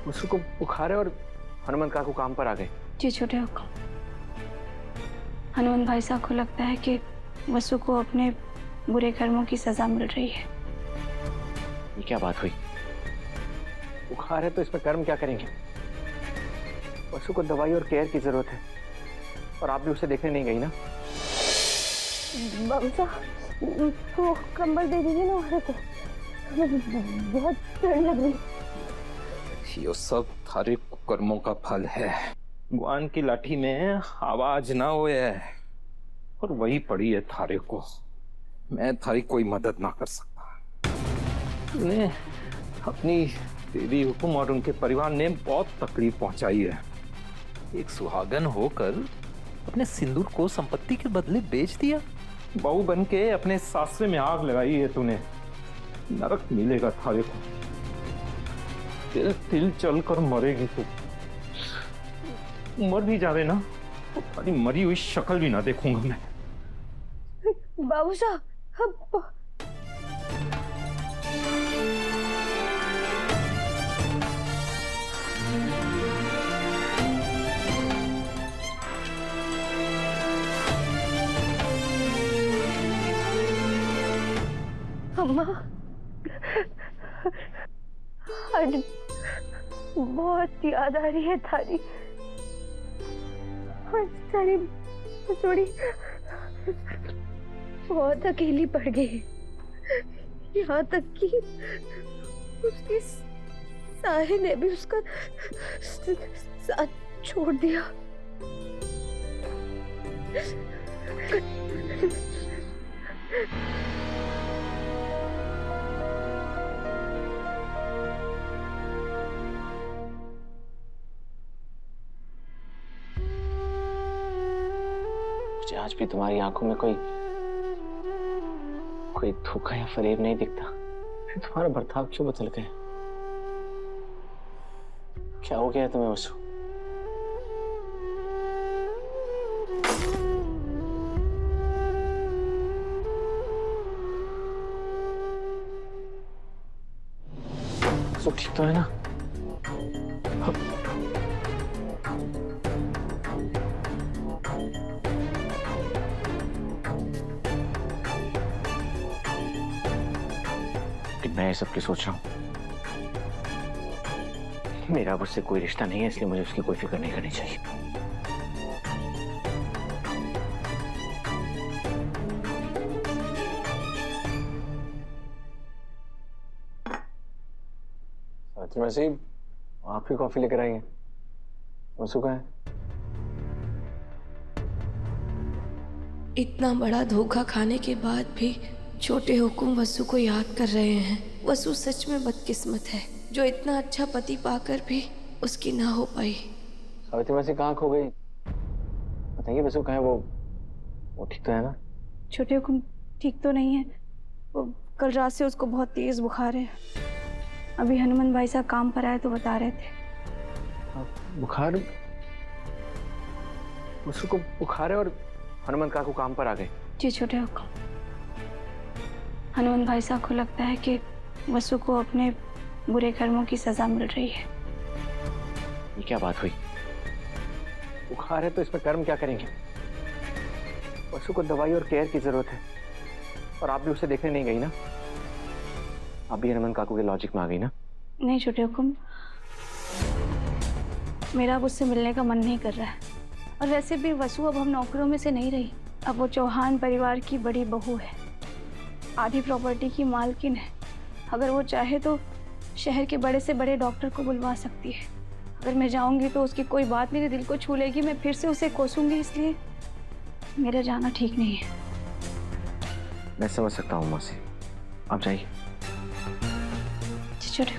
उसको बुखार है और हनुमान काकू काम पर आ गए। जी छोटे हुक्म। हनुमान भाई साहब को लगता है कि वसु को अपने बुरे कर्मों की सजा मिल रही है। ये क्या बात हुई? बुखार है तो इसमें कर्म क्या करेंगे? वसु को दवाई और केयर की जरूरत है और आप भी उसे देखने नहीं गई ना। बमसा तो कंबल दे दीजिए ना औरत को, बहुत ठंड लग रही। ये सब थारे कर्मों का फल है। भगवान की लाठी में आवाज ना होए और वही पड़ी है थारे को। मैं थारी कोई मदद ना कर सकता। तूने अपनी देवी हुकुम और उनके परिवार ने बहुत तकलीफ पहुंचाई है। एक सुहागन होकर अपने सिंदूर को संपत्ति के बदले बेच दिया। बहू बन के अपने सासरे में आग लगाई है तूने। नरक मिलेगा थारे को। तेरे तिल चल कर मरेगी तू। मर भी जावे ना तो तुम्हारी मरी हुई शक्ल भी ना देखूंगा मैं। बाबू साहब अम्मा, आज बहुत याद आ रही है थारी। आज थारी थोड़ी बहुत अकेली पड़ गई, यहाँ तक कि उसकी साहे ने भी उसका साथ छोड़ दिया। मुझे आज भी तुम्हारी आंखों में कोई धोखा या फरेब नहीं दिखता। फिर तुम्हारा बर्ताव क्यों बदल गया? क्या हो गया तुम्हें वसु? सब ठीक तो है ना? मैं ये सब की सोच रहा हूँ। मेरा उससे कोई रिश्ता नहीं है, इसलिए मुझे उसकी कोई फिक्र नहीं करनी चाहिए। वैसे आप ही कॉफी लेकर आई है। वसु का है? इतना बड़ा धोखा खाने के बाद भी छोटे हुकुम वसु को याद कर रहे हैं। वसु सच में बदकिस्मत है जो इतना अच्छा पति पाकर भी उसकी ना हो पाई। सावित्री वैसे कहाँ खो गई? बताइए वसु कहाँ है? वो ठीक तो है ना? छोटे हुकुम ठीक तो नहीं है। वो कल रात से उसको बहुत तेज बुखार है। अभी हनुमान भाई साहब काम पर आए तो बता रहे थे। बुखार? वसु को बुखार है और हनुमान काकू काम पर आ गए। जी छोटे हुकुम। हनुमान भाई साहब को लगता है कि वसु को अपने बुरे कर्मों की सजा मिल रही है। ये क्या बात हुई? बुखार है तो इसमें कर्म क्या करेंगे? वसु को दवाई और केयर की जरूरत है और आप भी उसे देखने नहीं गई ना। आप भी हनुमान काकू के लॉजिक में आ गई ना। नहीं छोटे हुकुम, मेरा अब उससे मिलने का मन नहीं कर रहा है। और वैसे भी वसु अब हम नौकरों में से नहीं रही। अब वो चौहान परिवार की बड़ी बहू है, आधी प्रॉपर्टी की मालकिन है। अगर वो चाहे तो शहर के बड़े से बड़े डॉक्टर को बुलवा सकती है। अगर मैं जाऊंगी तो उसकी कोई बात मेरे दिल को छू लेगी, मैं फिर से उसे कोसूंगी, इसलिए मेरा जाना ठीक नहीं है। मैं समझ सकता हूँ मौसी, आप जाइए। छोटे